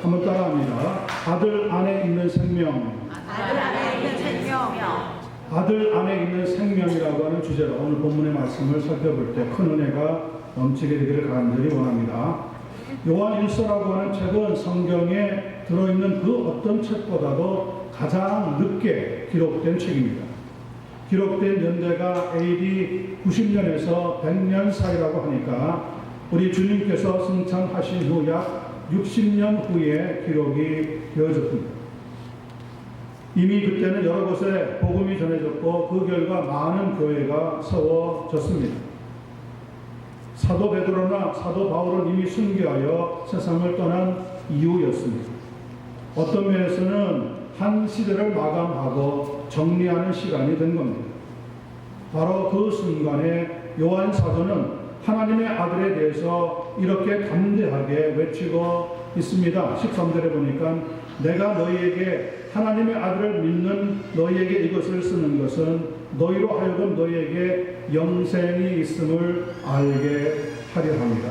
한번 따라합니다. 아들 안에 있는 생명. 아들 안에 있는 생명. 아들 안에 있는 생명이라고 하는 주제로 오늘 본문의 말씀을 살펴볼 때 큰 은혜가 넘치게 되기를 간절히 원합니다. 요한 일서라고 하는 책은 성경에 들어있는 그 어떤 책보다도 가장 늦게 기록된 책입니다. 기록된 연대가 AD 90년에서 100년 사이라고 하니까 우리 주님께서 승천하신 후 약 60년 후에 기록이 되어졌습니다. 이미 그때는 여러 곳에 복음이 전해졌고 그 결과 많은 교회가 세워졌습니다. 사도 베드로나 사도 바울은 이미 순교하여 세상을 떠난 이후였습니다. 어떤 면에서는 한 시대를 마감하고 정리하는 시간이 된 겁니다. 바로 그 순간에 요한 사도는 하나님의 아들에 대해서 이렇게 담대하게 외치고 있습니다. 13절에 보니까 내가 너희에게 하나님의 아들을 믿는 너희에게 이것을 쓰는 것은 너희로 하여금 너희에게 영생이 있음을 알게 하려 합니다.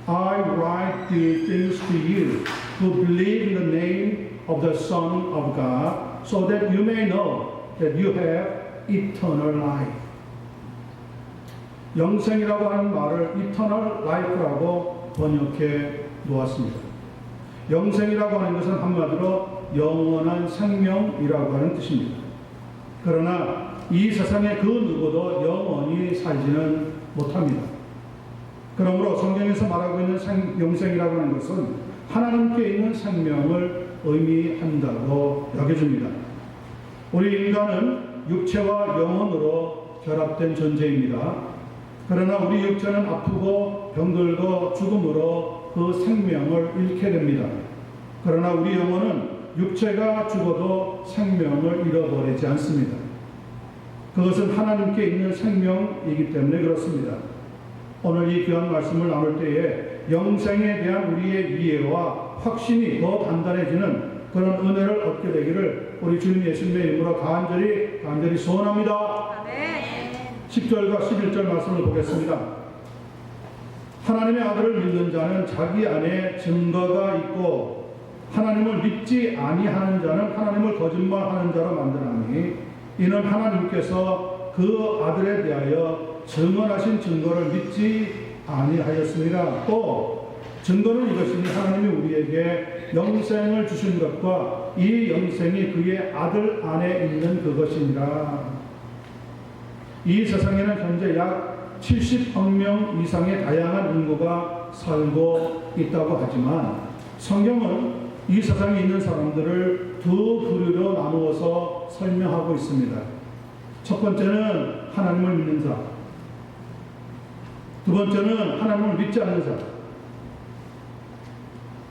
I write these things to you who believe in the name of the Son of God, so that you may know that you have eternal life. 영생이라고 하는 말을 eternal life라고 번역해 놓았습니다. 영생이라고 하는 것은 한마디로 영원한 생명이라고 하는 뜻입니다. 그러나 이 세상의 그 누구도 영원히 살지는 못합니다. 그러므로 성경에서 말하고 있는 영생이라고 하는 것은 하나님께 있는 생명을 의미한다고 여겨집니다. 우리 인간은 육체와 영혼으로 결합된 존재입니다. 그러나 우리 육체는 아프고 병들고 죽음으로 그 생명을 잃게 됩니다. 그러나 우리 영혼은 육체가 죽어도 생명을 잃어버리지 않습니다. 그것은 하나님께 있는 생명이기 때문에 그렇습니다. 오늘 이 귀한 말씀을 나눌 때에 영생에 대한 우리의 이해와 확신이 더 단단해지는 그런 은혜를 얻게 되기를 우리 주님 예수님의 이름으로 간절히 소원합니다. 아멘. 10절과 11절 말씀을 보겠습니다. 하나님의 아들을 믿는 자는 자기 안에 증거가 있고 하나님을 믿지 아니하는 자는 하나님을 거짓말하는 자로 만드나니 이는 하나님께서 그 아들에 대하여 증언하신 증거를 믿지 아니하였습니다. 또 증거는 이것이니 하나님이 우리에게 영생을 주신 것과 이 영생이 그의 아들 안에 있는 그것이니라. 이 세상에는 현재 약 70억 명 이상의 다양한 인구가 살고 있다고 하지만 성경은 이 세상에 있는 사람들을 두 부류로 나누어서 설명하고 있습니다. 첫 번째는 하나님을 믿는 자, 두 번째는 하나님을 믿지 않는 자.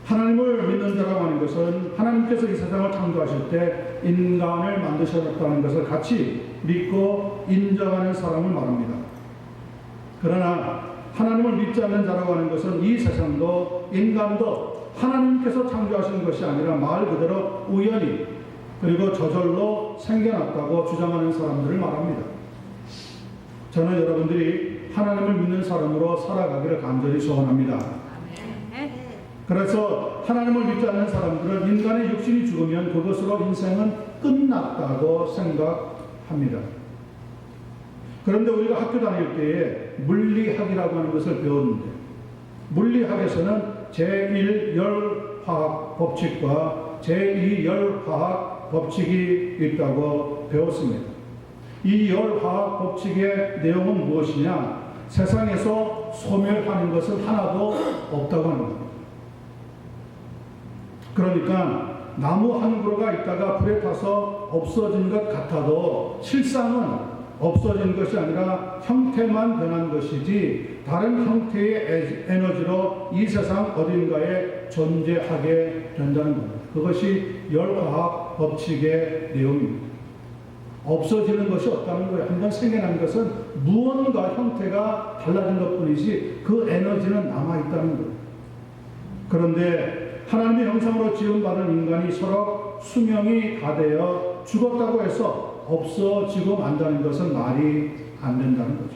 하나님을 믿는 자라고 하는 것은 하나님께서 이 세상을 창조하실 때 인간을 만드셨다는 것을 같이 믿고 인정하는 사람을 말합니다. 그러나 하나님을 믿지 않는 자라고 하는 것은 이 세상도 인간도 하나님께서 창조하신 것이 아니라 말 그대로 우연히 그리고 저절로 생겨났다고 주장하는 사람들을 말합니다. 저는 여러분들이 하나님을 믿는 사람으로 살아가기를 간절히 소원합니다. 그래서 하나님을 믿지 않는 사람들은 인간의 육신이 죽으면 그것으로 인생은 끝났다고 생각합니다. 그런데 우리가 학교 다닐 때에 물리학이라고 하는 것을 배웠는데 물리학에서는 제1열화학 법칙과 제2열화학 법칙이 있다고 배웠습니다. 이 열화학 법칙의 내용은 무엇이냐? 세상에서 소멸하는 것은 하나도 없다고 하는 겁니다. 그러니까 나무 한 그루가 있다가 불에 타서 없어진 것 같아도 실상은 없어진 것이 아니라 형태만 변한 것이지 다른 형태의 에너지로 이 세상 어딘가에 존재하게 된다는 겁니다. 그것이 열화학 법칙의 내용입니다. 없어지는 것이 없다는 거예요. 한번 생겨난 것은 무언가 형태가 달라진 것뿐이지 그 에너지는 남아있다는 거예요. 그런데 하나님의 형상으로 지음받은 인간이 서로 수명이 다 되어 죽었다고 해서 없어지고 만다는 것은 말이 안 된다는 거죠.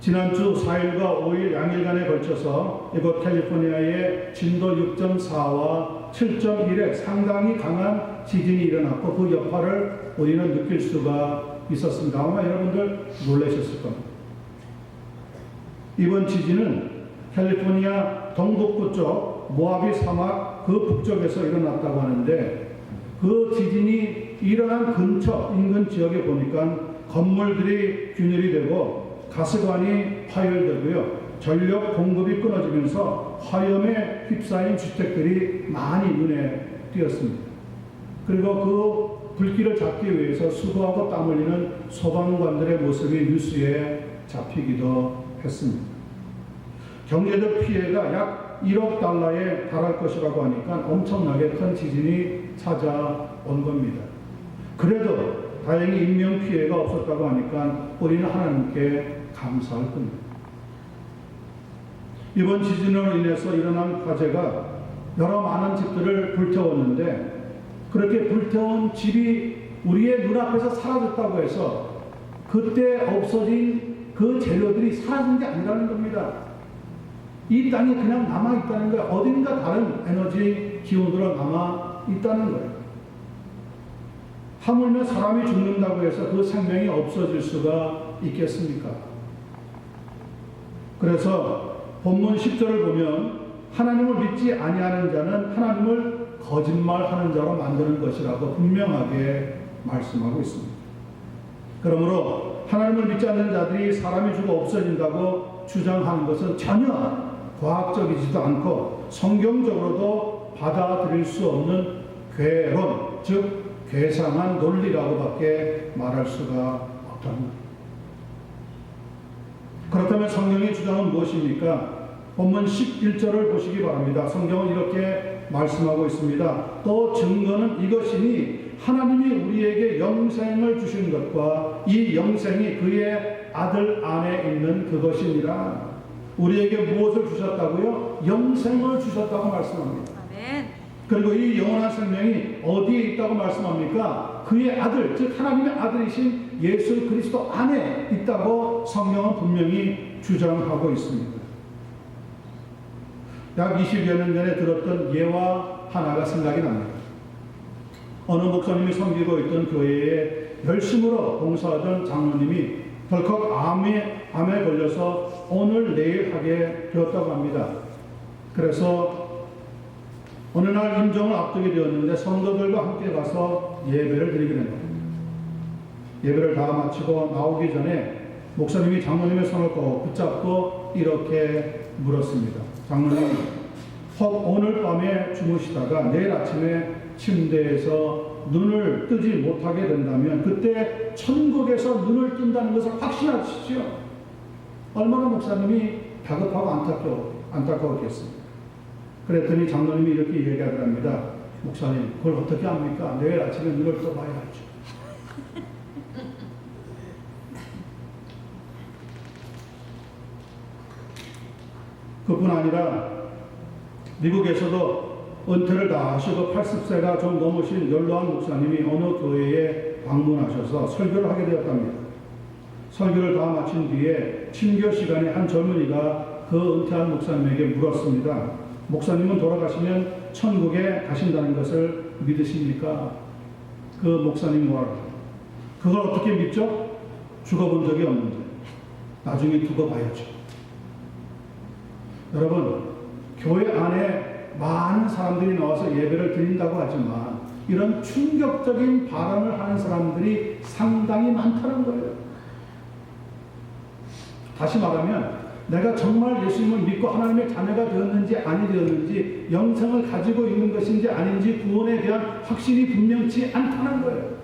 지난주 4일과 5일 양일간에 걸쳐서 이곳 캘리포니아에 진도 6.4와 7.1의 상당히 강한 지진이 일어났고 그 여파를 우리는 느낄 수가 있었습니다. 아마 여러분들 놀라셨을 겁니다. 이번 지진은 캘리포니아 동북부 쪽 모하비 사막 그 북쪽에서 일어났다고 하는데 그 지진이 일어난 근처 인근 지역에 보니까 건물들이 균열이 되고 가스관이 파열되고요. 전력 공급이 끊어지면서 화염에 휩싸인 주택들이 많이 눈에 띄었습니다. 그리고 그 불길을 잡기 위해서 수고하고 땀 흘리는 소방관들의 모습이 뉴스에 잡히기도 했습니다. 경제적 피해가 약 1억 달러에 달할 것이라고 하니까 엄청나게 큰 지진이 찾아온 겁니다. 그래도 다행히 인명 피해가 없었다고 하니까 우리는 하나님께 감사할 겁니다. 이번 지진으로 인해서 일어난 화재가 여러 많은 집들을 불태웠는데 그렇게 불태운 집이 우리의 눈앞에서 사라졌다고 해서 그때 없어진 그 재료들이 사라진 게 아니라는 겁니다. 이 땅에 그냥 남아있다는 거예요. 어딘가 다른 에너지 기운으로 남아있다는 거예요. 하물며 사람이 죽는다고 해서 그 생명이 없어질 수가 있겠습니까? 그래서 본문 10절을 보면 하나님을 믿지 아니하는 자는 하나님을 거짓말하는 자로 만드는 것이라고 분명하게 말씀하고 있습니다. 그러므로 하나님을 믿지 않는 자들이 사람이 죽어 없어진다고 주장하는 것은 전혀 과학적이지도 않고 성경적으로도 받아들일 수 없는 괴론, 즉 괴상한 논리라고밖에 말할 수가 없다는 겁니다. 그렇다면 성경의 주장은 무엇입니까? 본문 11절을 보시기 바랍니다. 성경은 이렇게 말씀하고 있습니다. 또 증거는 이것이니 하나님이 우리에게 영생을 주신 것과 이 영생이 그의 아들 안에 있는 그것이니라. 우리에게 무엇을 주셨다고요? 영생을 주셨다고 말씀합니다. 아멘. 그리고 이 영원한 생명이 어디에 있다고 말씀합니까? 그의 아들, 즉 하나님의 아들이신 예수 그리스도 안에 있다고 성경은 분명히 주장하고 있습니다. 약 20여 년 전에 들었던 예화 하나가 생각이 납니다. 어느 목사님이 섬기고 있던 교회에 열심으로 봉사하던 장로님이 덜컥 암에 걸려서 오늘 내일 하게 되었다고 합니다. 그래서 어느 날 임종을 앞두게 되었는데 성도들과 함께 가서 예배를 드리게 된 겁니다. 예배를 다 마치고 나오기 전에 목사님이 장로님의 손을 꼭 붙잡고 이렇게 물었습니다. 장로님, 혹 오늘 밤에 주무시다가 내일 아침에 침대에서 눈을 뜨지 못하게 된다면 그때 천국에서 눈을 뜬다는 것을 확신하시죠? 얼마나 목사님이 다급하고 안타까웠겠습니까? 그랬더니 장로님이 이렇게 얘기하더랍니다. 목사님, 그걸 어떻게 합니까? 내일 아침에 눈을 떠봐야죠. 그뿐 아니라 미국에서도 은퇴를 다 하시고 80세가 좀 넘으신 연로한 목사님이 어느 교회에 방문하셔서 설교를 하게 되었답니다. 설교를 다 마친 뒤에 친교 시간에 한 젊은이가 그 은퇴한 목사님에게 물었습니다. 목사님은 돌아가시면 천국에 가신다는 것을 믿으십니까? 그 목사님이 뭐라고? 그걸 어떻게 믿죠? 죽어본 적이 없는데 나중에 두고 봐야죠. 여러분, 교회 안에 많은 사람들이 나와서 예배를 드린다고 하지만 이런 충격적인 발언을 하는 사람들이 상당히 많다는 거예요. 다시 말하면 내가 정말 예수님을 믿고 하나님의 자녀가 되었는지 아니 되었는지 영생을 가지고 있는 것인지 아닌지 구원에 대한 확신이 분명치 않다는 거예요.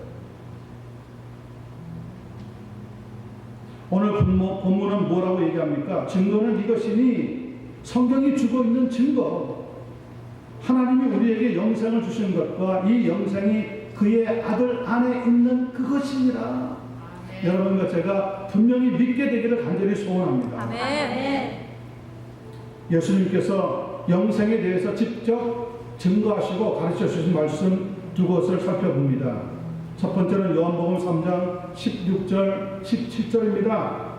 오늘 본문은 뭐라고 얘기합니까? 증거는 이것이니 성경이 주고 있는 증거, 하나님이 우리에게 영생을 주신 것과 이 영생이 그의 아들 안에 있는 그것이니라. 여러분과 제가 분명히 믿게 되기를 간절히 소원합니다. 아멘. 예수님께서 영생에 대해서 직접 증거하시고 가르쳐 주신 말씀 두 곳을 살펴봅니다. 첫 번째는 요한복음 3장 16절 17절입니다.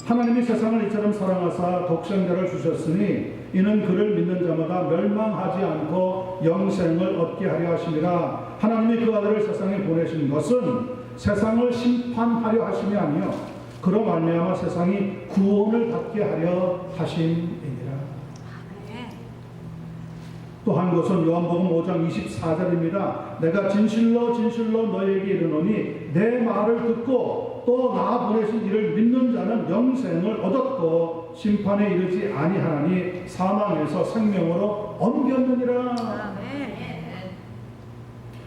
하나님이 세상을 이처럼 사랑하사 독생자를 주셨으니 이는 그를 믿는 자마다 멸망하지 않고 영생을 얻게 하려 하심이라. 하나님이 그 아들을 세상에 보내신 것은 세상을 심판하려 하심이 아니요 그로 말미암아 세상이 구원을 받게 하려 하심이니라. 또 한 것은 요한복음 5장 24절입니다. 내가 진실로 진실로 너희에게 이르노니 내 말을 듣고 또 나 보내신 이를 믿는 자는 영생을 얻었고 심판에 이르지 아니하나니 사망에서 생명으로 옮겼느니라.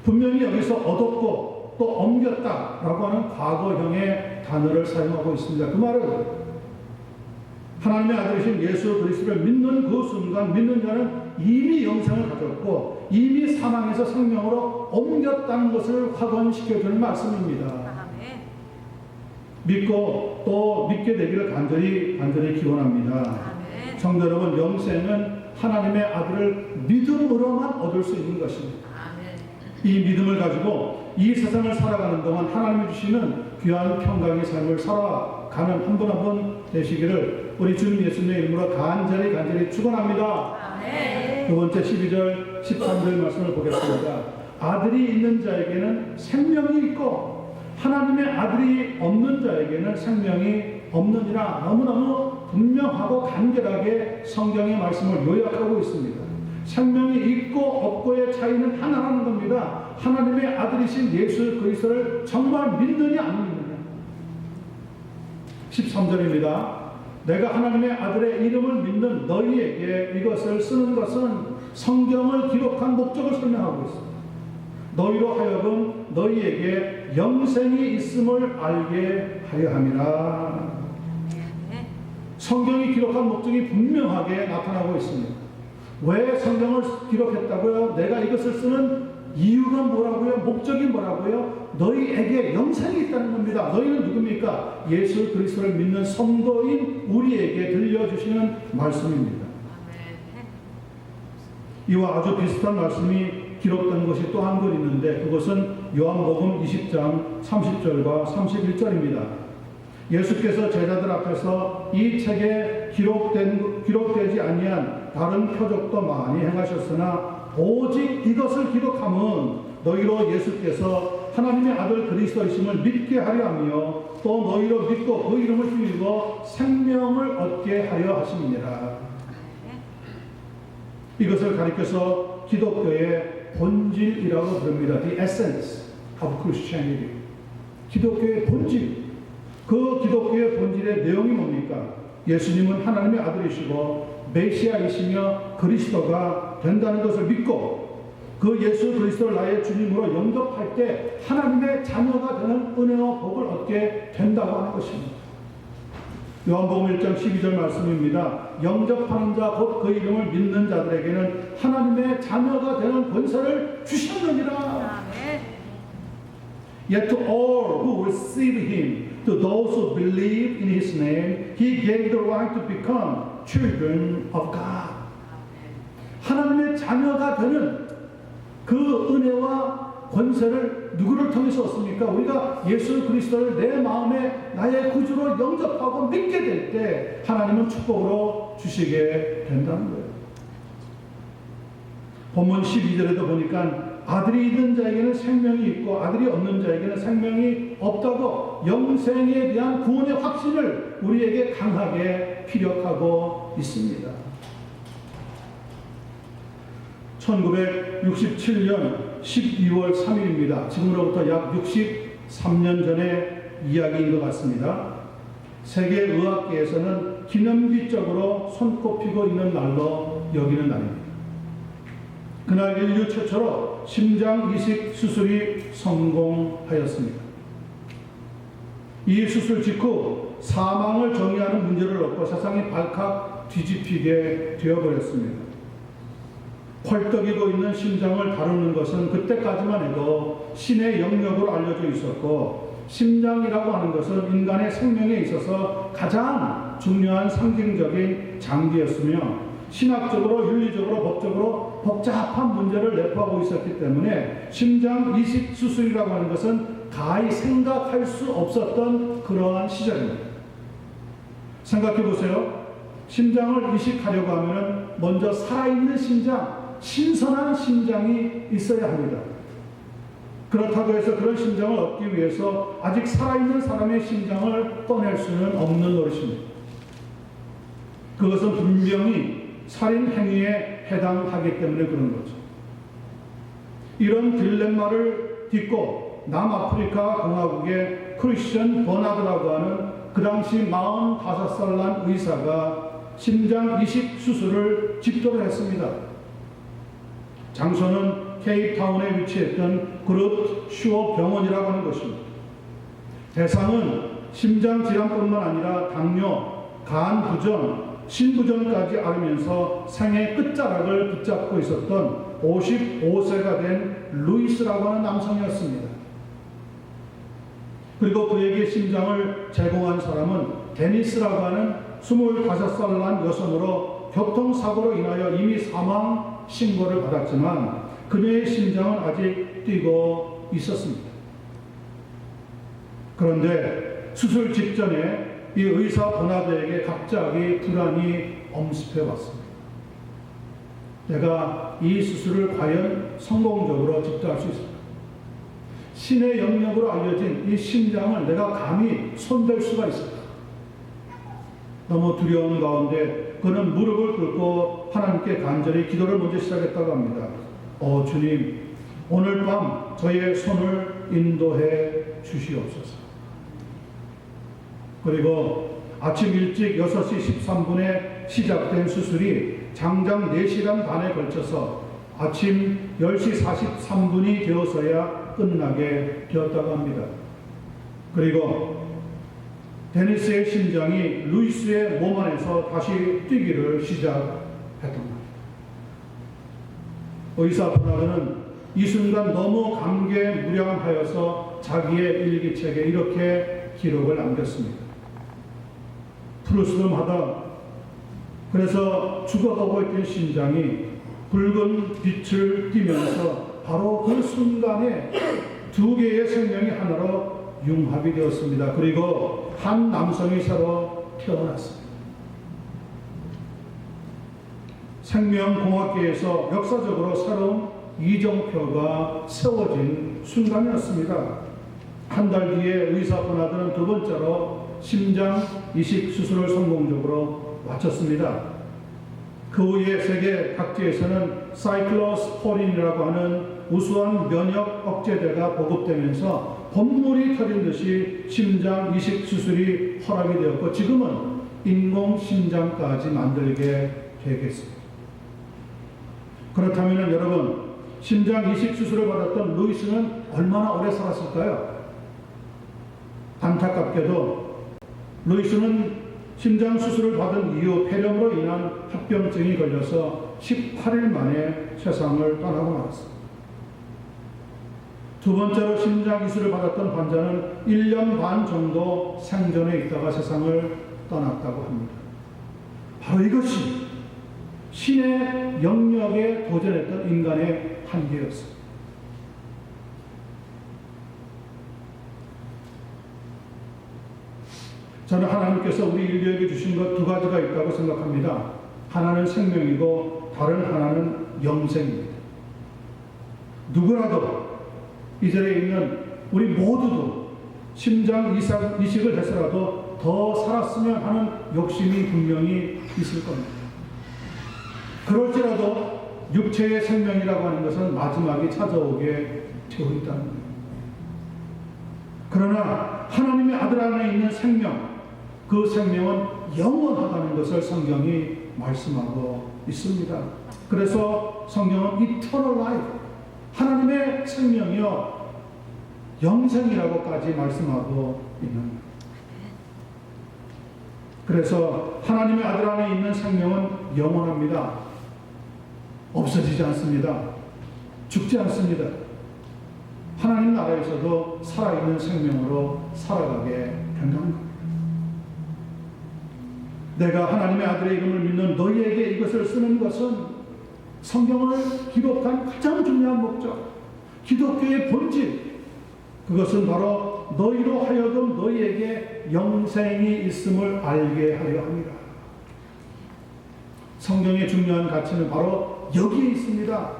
분명히 여기서 얻었고 또 옮겼다라고 하는 과거형의 단어를 사용하고 있습니다. 그 말은 하나님의 아들이신 예수 그리스도를 믿는 그 순간 믿는 자는 이미 영생을 가졌고 이미 사망에서 생명으로 옮겼다는 것을 확언시켜주는 말씀입니다. 믿고 또 믿게 되기를 간절히 기원합니다. 성도 여러분, 영생은 하나님의 아들을 믿음으로만 얻을 수 있는 것입니다. 이 믿음을 가지고 이 세상을 살아가는 동안 하나님이 주시는 귀한 평강의 삶을 살아가는 한 분 한 분 되시기를 우리 주님 예수님의 이름으로 간절히 축원합니다. 두 번째 12절 13절 말씀을 보겠습니다. 아들이 있는 자에게는 생명이 있고 하나님의 아들이 없는 자에게는 생명이 없느니라. 너무너무 분명하고 간결하게 성경의 말씀을 요약하고 있습니다. 생명이 있고 없고의 차이는 하나라는 겁니다. 하나님의 아들이신 예수 그리스도를 정말 믿느냐 안 믿느냐. 13절입니다. 내가 하나님의 아들의 이름을 믿는 너희에게 이것을 쓰는 것은 성경을 기록한 목적을 설명하고 있습니다. 너희로 하여금 너희에게 영생이 있음을 알게 하려 함이라. 성경이 기록한 목적이 분명하게 나타나고 있습니다. 왜 성경을 기록했다고요? 내가 이것을 쓰는 이유가 뭐라고요? 목적이 뭐라고요? 너희에게 영생이 있다는 겁니다. 너희는 누굽니까? 예수 그리스도를 믿는 성도인 우리에게 들려주시는 말씀입니다. 이와 아주 비슷한 말씀이 기록된 것이 또 한 권 있는데 그것은 요한복음 20장 30절과 31절입니다. 예수께서 제자들 앞에서 이 책에 기록되지 아니한 다른 표적도 많이 행하셨으나 오직 이것을 기록함은 너희로 예수께서 하나님의 아들 그리스도이심을 믿게 하려 하며 또 너희로 믿고 그 이름을 힘입어 생명을 얻게 하려 하심이니라. 이것을 가리켜서 기독교의 본질이라고 부릅니다. The essence of Christianity. 기독교의 본질. 그 기독교의 본질의 내용이 뭡니까? 예수님은 하나님의 아들이시고 메시아이시며 그리스도가 된다는 것을 믿고 그 예수 그리스도를 나의 주님으로 영접할 때 하나님의 자녀가 되는 은혜와 복을 얻게 된다고 하는 것입니다. 요한복음 1장 12절 말씀입니다. 영접하는 자 곧 그 이름을 믿는 자들에게는 하나님의 자녀가 되는 권세를 주셨느니라. Yet to all who receive him, to those who believe in his name, he gave the right to become children of God. 하나님의 자녀가 되는 그 은혜와 권세를 누구를 통해서 얻습니까? 우리가 예수 그리스도를 내 마음에 나의 구주로 영접하고 믿게 될 때 하나님은 축복으로 주시게 된다는 거예요. 본문 12절에도 보니까 아들이 있는 자에게는 생명이 있고 아들이 없는 자에게는 생명이 없다고 영생에 대한 구원의 확신을 우리에게 강하게 피력하고 있습니다. 1967년 12월 3일입니다. 지금으로부터 약 63년 전의 이야기인 것 같습니다. 세계 의학계에서는 기념비적으로 손꼽히고 있는 날로 여기는 날입니다. 그날 인류 최초로 심장 이식 수술이 성공하였습니다. 이 수술 직후 사망을 정의하는 문제를 놓고 세상이 발칵 뒤집히게 되어버렸습니다. 펄떡이고 있는 심장을 다루는 것은 그때까지만 해도 신의 영역으로 알려져 있었고 심장이라고 하는 것은 인간의 생명에 있어서 가장 중요한 상징적인 장비였으며 신학적으로 윤리적으로 법적으로 복잡한 문제를 내포하고 있었기 때문에 심장 이식 수술이라고 하는 것은 가히 생각할 수 없었던 그러한 시절입니다. 생각해 보세요. 심장을 이식하려고 하면 먼저 살아있는 심장, 신선한 심장이 있어야 합니다. 그렇다고 해서 그런 심장을 얻기 위해서 아직 살아있는 사람의 심장을 꺼낼 수는 없는 노릇입니다. 그것은 분명히 살인 행위에 해당하기 때문에 그런 거죠. 이런 딜레마를 딛고 남아프리카 공화국의 크리스천 버나드라고 하는 그 당시 45살 난 의사가 심장 이식 수술을 집도를 했습니다. 장소는 케이프타운에 위치했던 그룹 슈어 병원이라고 하는 것입니다. 대상은 심장 질환뿐만 아니라 당뇨, 간 부전, 신부전까지 앓으면서 생의 끝자락을 붙잡고 있었던 55세가 된 루이스라고 하는 남성이었습니다. 그리고 그에게 심장을 제공한 사람은 데니스라고 하는 25살 난 여성으로 교통사고로 인하여 이미 사망 신고를 받았지만 그녀의 심장은 아직 뛰고 있었습니다. 그런데 수술 직전에 이 의사 버나드에게 갑자기 불안이 엄습해 왔습니다. 내가 이 수술을 과연 성공적으로 집도할 수 있을까? 신의 영역으로 알려진 이 심장을 내가 감히 손댈 수가 있을까? 너무 두려운 가운데 그는 무릎을 꿇고 하나님께 간절히 기도를 먼저 시작했다고 합니다. 주님, 오늘 밤 저의 손을 인도해 주시옵소서. 그리고 아침 일찍 6시 13분에 시작된 수술이 장장 4시간 반에 걸쳐서 아침 10시 43분이 되어서야 끝나게 되었다고 합니다. 그리고 데니스의 심장이 루이스의 몸 안에서 다시 뛰기를 시작했던 겁니다. 의사 버나드는 이 순간 너무 감개무량하여서 자기의 일기책에 이렇게 기록을 남겼습니다. 푸르스름하다. 그래서 죽어가고 있던 심장이 붉은 빛을 띠면서 바로 그 순간에 두 개의 생명이 하나로 융합이 되었습니다. 그리고 한 남성이 새로 태어났습니다. 생명공학계에서 역사적으로 새로운 이정표가 세워진 순간이었습니다. 한 달 뒤에 의사 버나드는 두 번째로 심장 이식 수술을 성공적으로 마쳤습니다. 그 후에 세계 각지에서는 사이클로스포린이라고 하는 우수한 면역 억제제가 보급되면서 본물이 터진 듯이 심장 이식 수술이 허락이 되었고 지금은 인공 심장까지 만들게 되겠습니다. 그렇다면 여러분, 심장 이식 수술을 받았던 루이스는 얼마나 오래 살았을까요? 안타깝게도 루이스는 심장 수술을 받은 이후 폐렴으로 인한 합병증이 걸려서 18일 만에 세상을 떠나고 말았습니다. 두 번째로 심장 이식을 받았던 환자는 1년 반 정도 생존해 있다가 세상을 떠났다고 합니다. 바로 이것이 신의 영역에 도전했던 인간의 한계였습니다. 저는 하나님께서 우리 인류에게 주신 것 두 가지가 있다고 생각합니다. 하나는 생명이고 다른 하나는 영생입니다. 누구라도 이 자리에 있는 우리 모두도 심장 이식을 해서라도 더 살았으면 하는 욕심이 분명히 있을 겁니다. 그럴지라도 육체의 생명이라고 하는 것은 마지막에 찾아오게 되어 있다는 겁니다. 그러나 하나님의 아들 안에 있는 생명, 그 생명은 영원하다는 것을 성경이 말씀하고 있습니다. 그래서 성경은 eternal life, 하나님의 생명이요 영생이라고까지 말씀하고 있는 겁니다. 그래서 하나님의 아들 안에 있는 생명은 영원합니다. 없어지지 않습니다. 죽지 않습니다. 하나님 나라에서도 살아있는 생명으로 살아가게 된다는 겁니다. 내가 하나님의 아들의 이름을 믿는 너희에게 이것을 쓰는 것은 성경을 기록한 가장 중요한 목적, 기독교의 본질, 그것은 바로 너희로 하여금 너희에게 영생이 있음을 알게 하려 합니다. 성경의 중요한 가치는 바로 여기에 있습니다.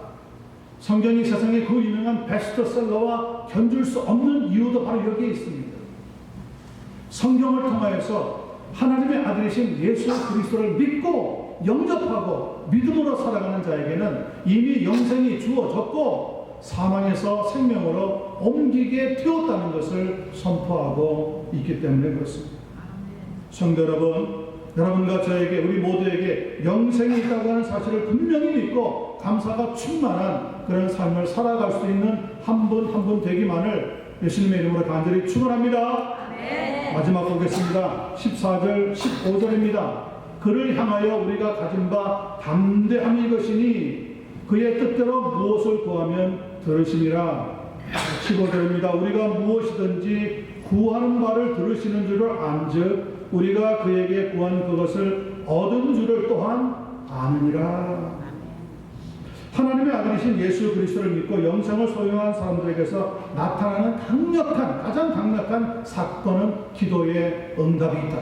성경이 세상의 그 유명한 베스트셀러와 견줄 수 없는 이유도 바로 여기에 있습니다. 성경을 통하여서 하나님의 아들이신 예수 그리스도를 믿고 영접하고 믿음으로 살아가는 자에게는 이미 영생이 주어졌고 사망에서 생명으로 옮기게 되었다는 것을 선포하고 있기 때문에 그렇습니다. 성도 여러분, 여러분과 저에게 우리 모두에게 영생이 있다고 하는 사실을 분명히 믿고 감사가 충만한 그런 삶을 살아갈 수 있는 한 분 한 분 되기만을 예수님의 이름으로 간절히 축원합니다. 마지막 보겠습니다. 14절 15절입니다. 그를 향하여 우리가 가진 바 담대함이 이것이니 그의 뜻대로 무엇을 구하면 들으심이라. 15절입니다. 우리가 무엇이든지 구하는 바를 들으시는 줄을 안즉 우리가 그에게 구한 그것을 얻은 줄을 또한 아느니라. 하나님의 아들이신 예수 그리스도를 믿고 영생을 소유한 사람들에게서 나타나는 가장 강력한 사건은 기도의 응답이 있다.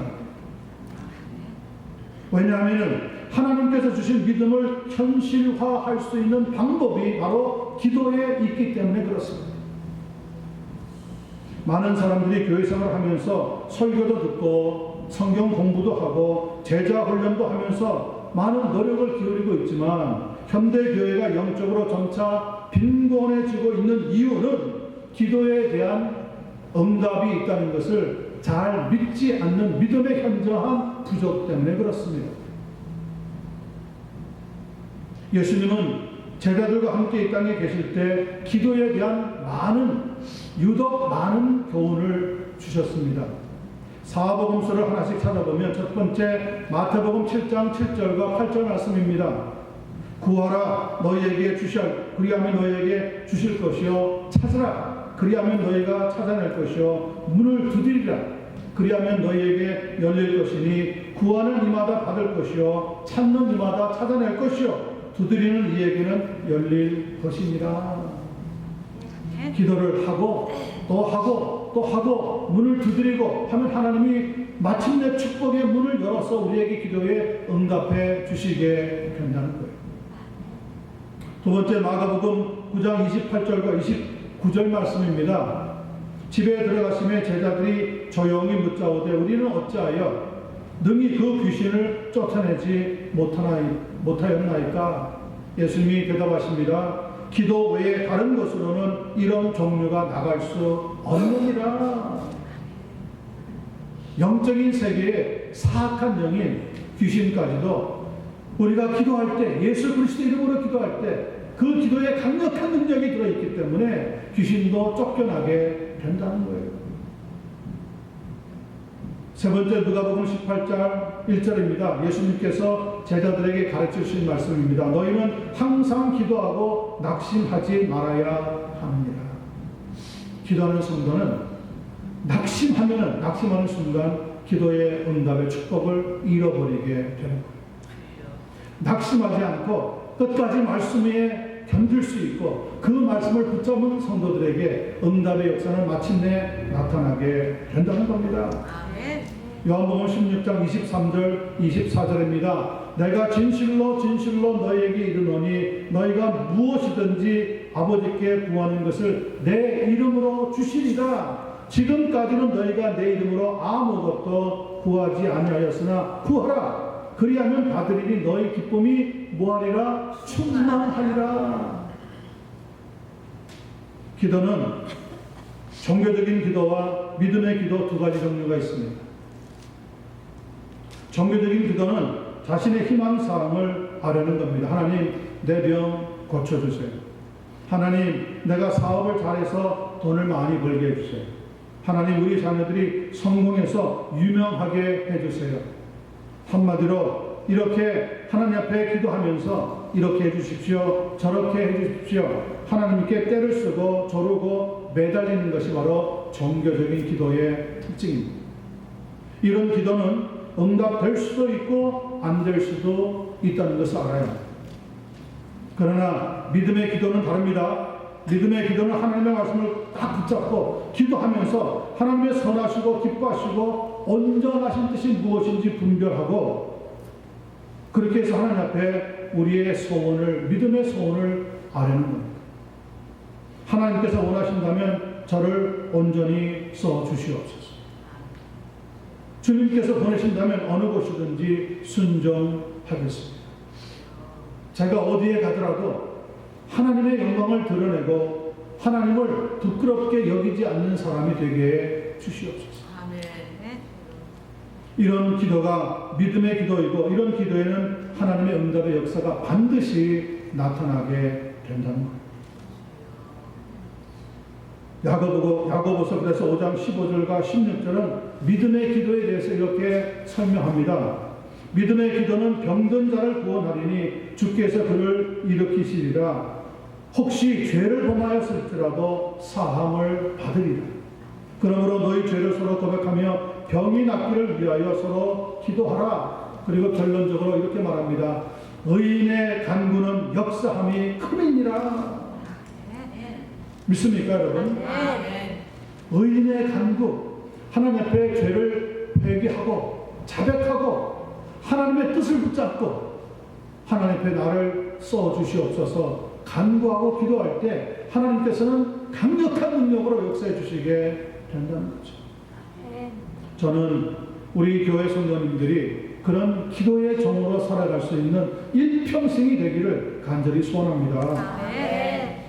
왜냐하면 하나님께서 주신 믿음을 현실화할 수 있는 방법이 바로 기도에 있기 때문에 그렇습니다. 많은 사람들이 교회 생활을 하면서 설교도 듣고 성경 공부도 하고 제자 훈련도 하면서 많은 노력을 기울이고 있지만 현대 교회가 영적으로 점차 빈곤해지고 있는 이유는 기도에 대한 응답이 있다는 것을 잘 믿지 않는 믿음의 현저한 부족 때문에 그렇습니다. 예수님은 제자들과 함께 이 땅에 계실 때 기도에 대한 유독 많은 교훈을 주셨습니다. 사복음서를 하나씩 찾아보면 첫 번째 마태복음 7장 7절과 8절 말씀입니다. 구하라 너희에게 그리하면 너희에게 주실 것이요 찾으라 그리하면 너희가 찾아낼 것이요 문을 두드리라 그리하면 너희에게 열릴 것이니 구하는 이마다 받을 것이요 찾는 이마다 찾아낼 것이요 두드리는 이에게는 열릴 것입니다. 기도를 하고 또 하고 또 하고 문을 두드리고 하면 하나님이 마침내 축복의 문을 열어서 우리에게 기도에 응답해 주시게 된다는 거예요. 두 번째 마가복음 9장 28절과 29절 말씀입니다. 집에 들어가심에 제자들이 조용히 묻자오되 우리는 어찌하여 능히 그 귀신을 쫓아내지 못하였나이까? 예수님이 대답하십니다. 기도 외에 다른 것으로는 이런 종류가 나갈 수 없느니라. 영적인 세계의 사악한 영인 귀신까지도 우리가 기도할 때 예수 그리스도 이름으로 기도할 때 그 기도에 강력한 능력이 들어있기 때문에 귀신도 쫓겨나게 된다는 거예요. 세 번째 누가복음 18장 1절입니다. 예수님께서 제자들에게 가르치신 말씀입니다. 너희는 항상 기도하고 낙심하지 말아야 합니다. 기도하는 성도는 낙심하는 순간 기도의 응답의 축복을 잃어버리게 되는 거예요. 낙심하지 않고 끝까지 말씀에 견딜 수 있고 그 말씀을 붙잡은 성도들에게 응답의 역사는 마침내 나타나게 된다는 겁니다. 요한복음 16장 23절 24절입니다. 내가 진실로 너희에게 이르노니 너희가 무엇이든지 아버지께 구하는 것을 내 이름으로 주시리라. 지금까지는 너희가 내 이름으로 아무것도 구하지 아니하였으나 구하라. 그리하면 받으리니 너희 기쁨이 뭐하리라? 충만하리라. 기도는 종교적인 기도와 믿음의 기도 두 가지 종류가 있습니다. 종교적인 기도는 자신의 희망사항을 아뢰는 겁니다. 하나님, 내 병 고쳐주세요. 하나님, 내가 사업을 잘해서 돈을 많이 벌게 해주세요. 하나님, 우리 자녀들이 성공해서 유명하게 해주세요. 한마디로 이렇게 하나님 앞에 기도하면서 이렇게 해주십시오, 저렇게 해주십시오. 하나님께 때를 쓰고 조르고 매달리는 것이 바로 종교적인 기도의 특징입니다. 이런 기도는 응답될 수도 있고 안 될 수도 있다는 것을 알아야 합니다. 그러나 믿음의 기도는 다릅니다. 믿음의 기도는 하나님의 말씀을 딱 붙잡고 기도하면서 하나님의 선하시고 기뻐하시고 온전하신 뜻이 무엇인지 분별하고 그렇게 해서 하나님 앞에 우리의 소원을, 믿음의 소원을 아뢰는 겁니다. 하나님께서 원하신다면 저를 온전히 써주시옵소서. 주님께서 보내신다면 어느 곳이든지 순종하겠습니다. 제가 어디에 가더라도 하나님의 영광을 드러내고 하나님을 부끄럽게 여기지 않는 사람이 되게 주시옵소서. 아멘. 이런 기도가 믿음의 기도이고 이런 기도에는 하나님의 응답의 역사가 반드시 나타나게 된다는 거예요. 야고보서 그래서 5장 15절과 16절은 믿음의 기도에 대해서 이렇게 설명합니다. 믿음의 기도는 병든 자를 구원하리니 주께서 그를 일으키시리라. 혹시 죄를 범하였을지라도 사함을 받으리라. 그러므로 너희 죄를 서로 고백하며 병이 낫기를 위하여 서로 기도하라. 그리고 결론적으로 이렇게 말합니다. 의인의 간구는 역사함이 크니라. 믿습니까 여러분? 의인의 간구, 하나님 앞에 죄를 회개하고 자백하고 하나님의 뜻을 붙잡고 하나님 앞에 나를 써주시옵소서 간구하고 기도할 때 하나님께서는 강력한 능력으로 역사해 주시게 된다는 거죠. 저는 우리 교회 성도님들이 그런 기도의 종으로 살아갈 수 있는 일평생이 되기를 간절히 소원합니다.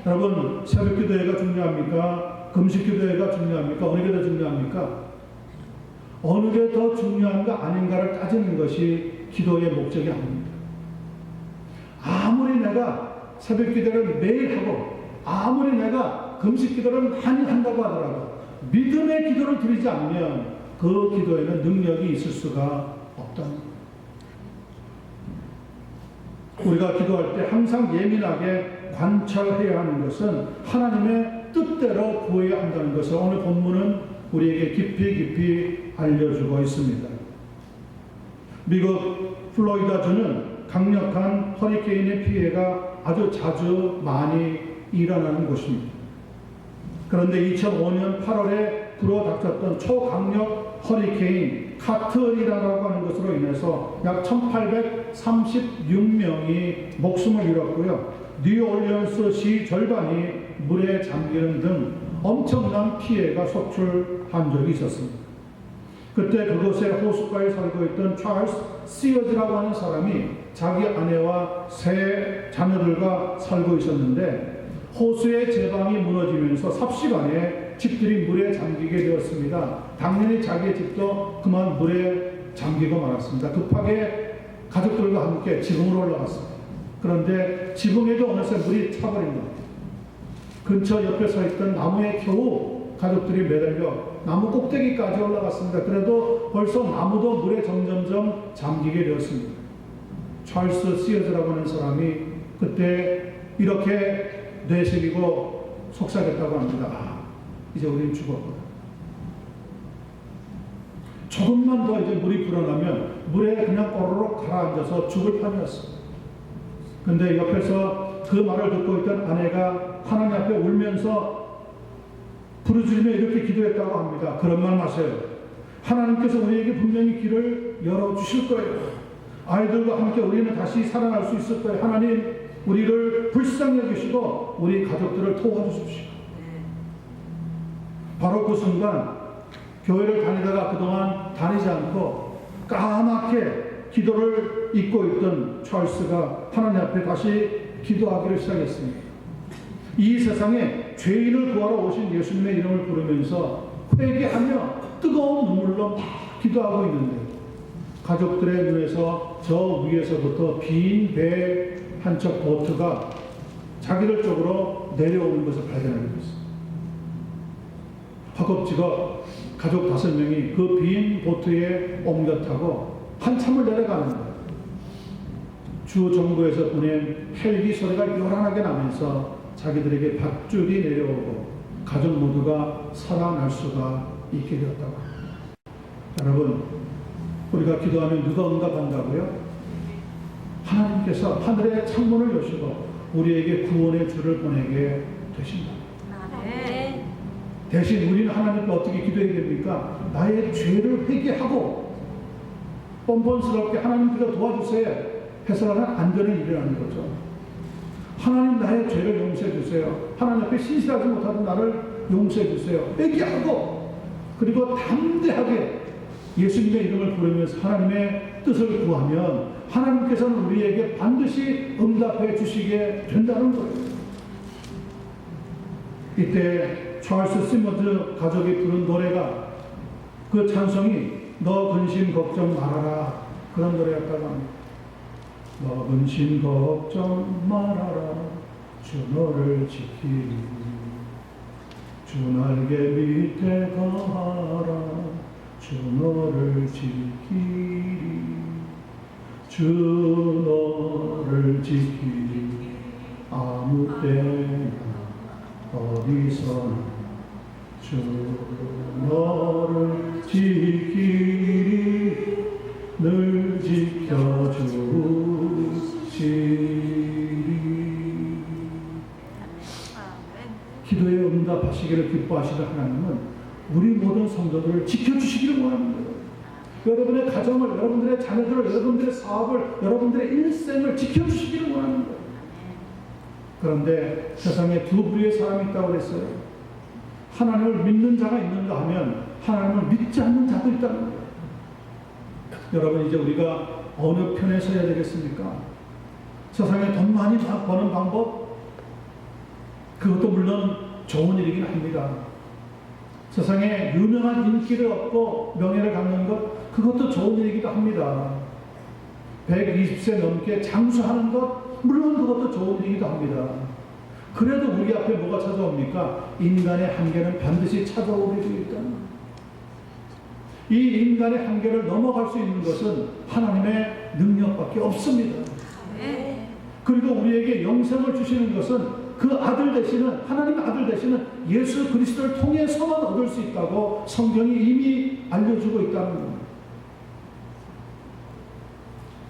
여러분, 새벽 기도회가 중요합니까? 금식 기도회가 중요합니까? 어느 게 더 중요합니까? 어느 게 더 중요한가 아닌가를 따지는 것이 기도의 목적이 아닙니다. 아무리 내가 새벽 기도를 매일 하고 아무리 내가 금식 기도를 많이 한다고 하더라도 믿음의 기도를 드리지 않으면 그 기도에는 능력이 있을 수가 없다는 거예요. 우리가 기도할 때 항상 예민하게 관찰해야 하는 것은 하나님의 뜻대로 구해야 한다는 것을 오늘 본문은 우리에게 깊이 알려주고 있습니다. 미국 플로리다주는 강력한 허리케인의 피해가 아주 자주 많이 일어나는 곳입니다. 그런데 2005년 8월에 불어닥쳤던 초강력 허리케인 카트리라고 하는 것으로 인해서 약 1836명이 목숨을 잃었고요. 뉴올리언스 시 절반이 물에 잠기는 등 엄청난 피해가 속출한 적이 있었습니다. 그때 그곳에 호숫가에 살고 있던 찰스 시어즈라고 하는 사람이 자기 아내와 세 자녀들과 살고 있었는데 호수의 제방이 무너지면서 삽시간에 집들이 물에 잠기게 되었습니다. 당연히 자기의 집도 그만 물에 잠기고 말았습니다. 급하게 가족들과 함께 지붕으로 올라갔습니다. 그런데 지붕에도 어느새 물이 차버린 겁니다. 근처 옆에 서 있던 나무에 겨우 가족들이 매달려 나무 꼭대기까지 올라갔습니다. 그래도 벌써 나무도 물에 점점점 잠기게 되었습니다. 찰스 시어즈라고 하는 사람이 그때 이렇게 뇌색이고 속삭였다고 합니다. 아, 이제 우리는 죽었구나. 조금만 더 이제 물이 불어나면 물에 그냥 꼬르륵 가라앉아서 죽을 판이었습니다. 근데 옆에서 그 말을 듣고 있던 아내가 하나님 앞에 울면서 부르짖으며 이렇게 기도했다고 합니다. 그런 말 마세요. 하나님께서 우리에게 분명히 길을 열어주실 거예요. 아이들과 함께 우리는 다시 살아날 수 있을 거예요. 하나님, 우리를 불쌍히 여기시고 우리 가족들을 도와주십시오. 바로 그 순간 교회를 다니다가 그동안 다니지 않고 까맣게 기도를 잊고 있던 찰스가 하나님 앞에 다시 기도하기를 시작했습니다. 이 세상에 죄인을 구하러 오신 예수님의 이름을 부르면서 회개하며 뜨거운 눈물로 막 기도하고 있는데 가족들의 눈에서 저 위에서부터 빈 배 한 척 보트가 자기들 쪽으로 내려오는 것을 발견하게 됐습니다. 허겁지겁 가족 5명이 그 빈 보트에 옮겨 타고 한참을 내려가는 거예요. 주 정부에서 보낸 헬기 소리가 요란하게 나면서 자기들에게 밧줄이 내려오고 가족 모두가 살아날 수가 있게 되었다고 합니다. 여러분, 우리가 기도하면 누가 응답한다고요? 하나님께서 하늘의 창문을 여시고 우리에게 구원의 주를 보내게 되신다. 아멘. 대신 우리는 하나님께 어떻게 기도해야 됩니까? 나의 죄를 회개하고 뻔뻔스럽게 하나님께서 도와주세요 해서는 안 되는 일이라는 거죠. 하나님 나의 죄를 용서해 주세요. 하나님 앞에 신실하지 못하던 나를 용서해 주세요. 회개하고 그리고 담대하게 예수님의 이름을 부르면서 하나님의 뜻을 구하면 하나님께서는 우리에게 반드시 응답해 주시게 된다는 거예요. 이때 찰스 시머즈 가족이 부른 노래가 그 찬송이 너 근심 걱정 말아라 그런 노래였다고 합니다. 너 근심 걱정 말아라 주 너를 지키리 주 날개 밑에 거하라 주 너를 지키리 주 너를 지키리 아무 때나 어디서나 주 너를 지키리 늘 지켜주시리. 기도에 응답하시기를 기뻐하시는 하나님은 우리 모든 성도들을 지켜주시기를 원하는 거예요. 여러분의 가정을, 여러분들의 자녀들을, 여러분들의 사업을, 여러분들의 일생을 지켜주시기를 원하는 거예요. 그런데 세상에 두 부류의 사람이 있다고 그랬어요. 하나님을 믿는 자가 있는가 하면 하나님을 믿지 않는 자도 있다는 거예요. 여러분 이제 우리가 어느 편에 서야 되겠습니까? 세상에 돈 많이 버는 방법? 그것도 물론 좋은 일이긴 합니다. 세상에 유명한 인기를 얻고 명예를 갖는 것 그것도 좋은 일이기도 합니다. 120세 넘게 장수하는 것 물론 그것도 좋은 일이기도 합니다. 그래도 우리 앞에 뭐가 찾아옵니까? 인간의 한계는 반드시 찾아오게 되어 있다는 거예요. 이 인간의 한계를 넘어갈 수 있는 것은 하나님의 능력밖에 없습니다. 그리고 우리에게 영생을 주시는 것은 그 아들 되시는 하나님의 아들 되시는 예수 그리스도를 통해서만 얻을 수 있다고 성경이 이미 알려주고 있다는 겁니다.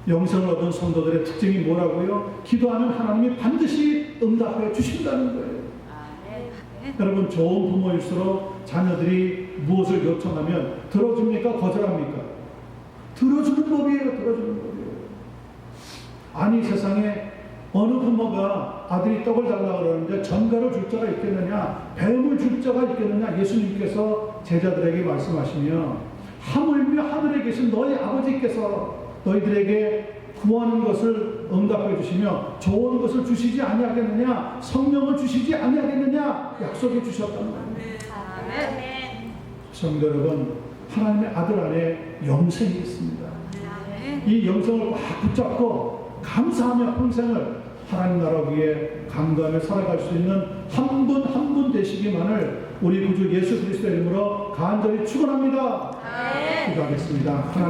영생을 얻은 성도들의 특징이 뭐라고요? 기도하면 하나님이 반드시 응답해 주신다는 거예요. 여러분 좋은 부모일수록 자녀들이 무엇을 요청하면 들어줍니까? 거절합니까? 들어주는 법이에요. 들어주는 법이에요. 아니 세상에 어느 부모가 아들이 떡을 달라고 그러는데 전갈을 줄 자가 있겠느냐 뱀을 줄 자가 있겠느냐 예수님께서 제자들에게 말씀하시며 하물며 하늘에 계신 너희 아버지께서 너희들에게 구하는 것을 응답해 주시며 좋은 것을 주시지 아니하겠느냐 성령을 주시지 아니하겠느냐 약속해 주셨다는 겁니다. 성도 여러분 하나님의 아들 안에 영생이 있습니다. 이 영생을 꽉 붙잡고 감사하며 평생을 하나님 나라 위에 강구하며 살아갈 수 있는 한 분 한 분 되시기만을 우리 구주 예수 그리스도의 이름으로 간절히 축원합니다. 기도하겠습니다.